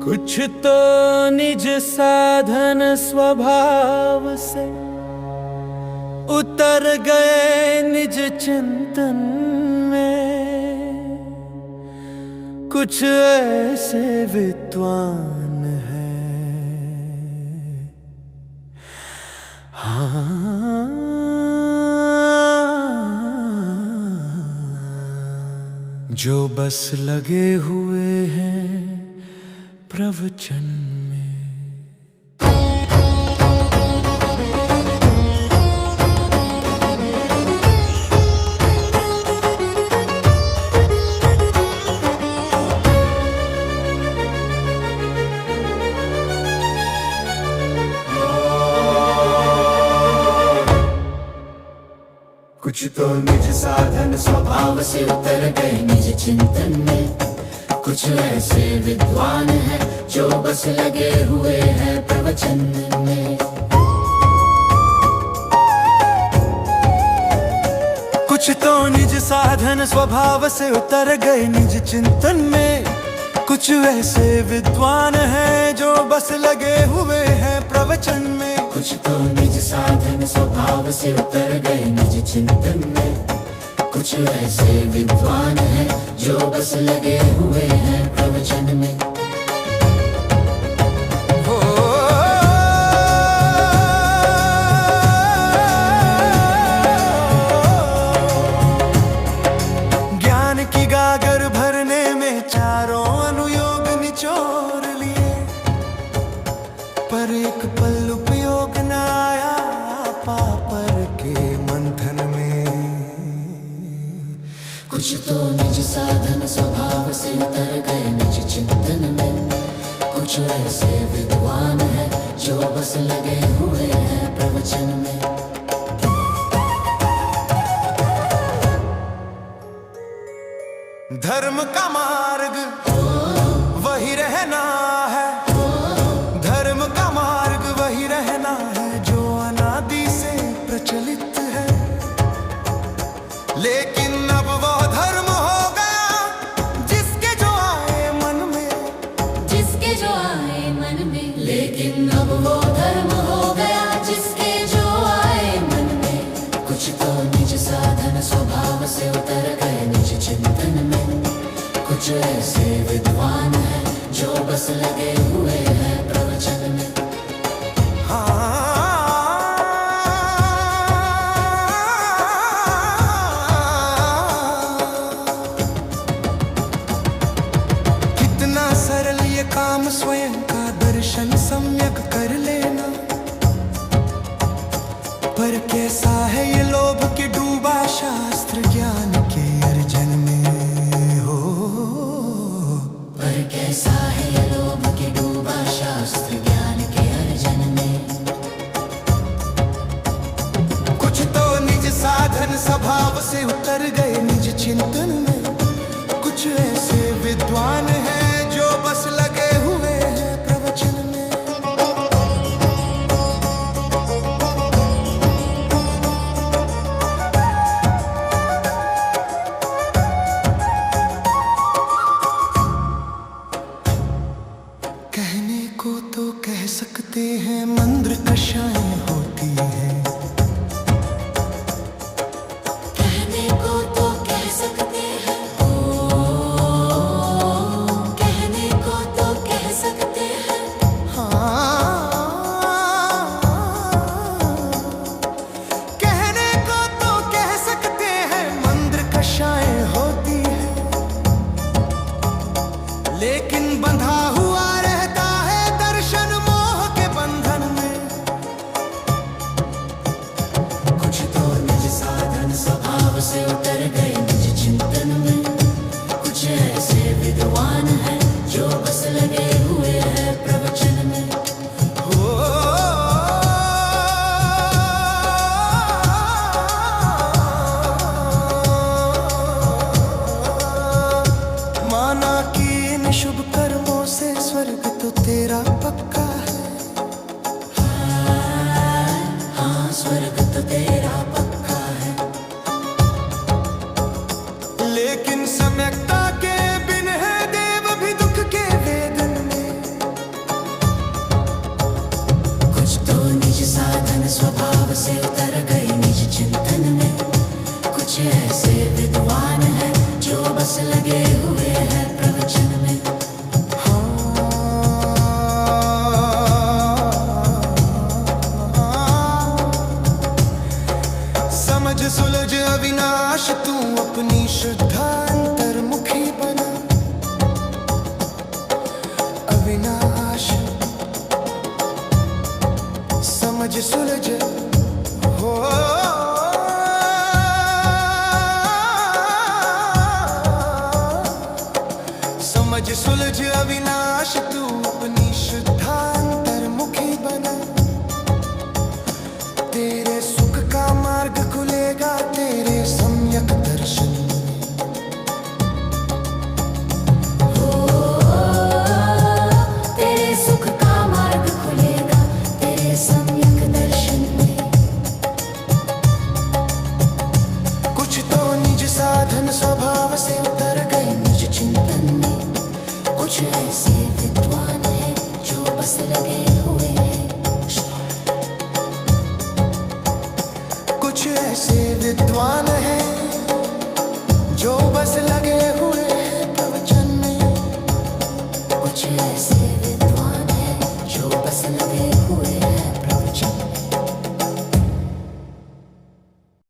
कुछ तो निज साधन स्वभाव से उतर गए निज चिंतन में। कुछ ऐसे विद्वान हैं, हाँ, जो बस लगे हुए हैं प्रवचन में। कुछ तो निज साधन स्वभाव से उतर गए निज चिंतन में। कुछ ऐसे विद्वान हैं जो बस लगे हुए हैं प्रवचन में। कुछ तो निज साधन स्वभाव से उतर गए निज चिंतन में। कुछ ऐसे विद्वान हैं जो बस लगे हुए हैं प्रवचन में। कुछ तो निज साधन स्वभाव से उतर गए निज चिंतन में। कुछ ऐसे विद्वान हैं जो बस लगे हुए हैं प्रवचन में। ज्ञान की गागर भरने में चारों अनुयोग निचोड़ लिए, पर एक पल उपयोग न आया पापर के मंथन में। कुछ तो निज साधन स्वभाव से उतर गए निज चिंतन में। कुछ ऐसे विद्वान हैं जो बस लगे हुए हैं प्रवचन में। धर्म का मार्ग वही रहना है, धर्म का मार्ग वही रहना है जो अनादि से प्रचलित है। लेकिन अब वो धर्म हो गया जिसके जो आए मन में, जिसके जो आए मन में। लेकिन अब वो धर्म हो गया जिसके जो आए मन में। कुछ तो निज साधन स्वभाव से उतर गए निज चिंतन में। कुछ ऐसे विद्वान हैं जो बस लगे हुए हैं प्रवचन में। कितना सरल ये काम स्वयं का दर्शन सम्यक कर लेना, पर कैसा है ये लोभ के डूबा शास्त्र ज्ञान के अर्जन में हो। पर कैसा है ये लोभ के डूबा शास्त्र ज्ञान के अर्जन में। कुछ तो निज साधन स्वभाव से उतर गए निज चिंतन में। कुछ ऐसे विद्वान हैं जो बस लगे हुए हैं प्रवचन में। कहने को तो कह सकते हैं मंद्र कषाएं होती है। कहने को तो कह सकते हैं, कहने को तो कह सकते हैं। कहने को तो कह सकते हैं मंद्र कषाएं होती है, लेकिन बंधा हुआ रहता है दर्शन मोह के बंधन में। कुछ तो निज साधन स्वभाव से उतर गए निज चिंतन में। कुछ ऐसे विद्वान हैं जो बस लगे हुए हैं प्रवचन में। माना कि इन शुभ कर्मों से स्वर्ग तो तेरा पक्का है। हाँ, स्वर्ग तो तेरा पक्का है। लेकिन सम्यकता के बिन है देव भी दुख के वेदन में। स्वभाव से उतर गए निज चिंतन में। कुछ ऐसे विद्वान हैं जो बस लगे हुए हैं प्रवचन में। समझ सुलझ अविनाश तू अपनी शुद्धा अंतर्मुखी बना। अविनाश समझ सुलझ हो समझ सुलझ अविनाश तू अपनी शुद्धा अंतर्मुखी बना। तेरे सुख का मार्ग खुलेगा तेरे सम्यक दर्शन में। तेरे सुख का मार्ग खुलेगा तेरे सम्यक दर्शन में। कुछ तो निज साधन स्वभाव से उतर गए निज चिंतन में। कुछ ऐसे विद्वान हैं जो बस लगे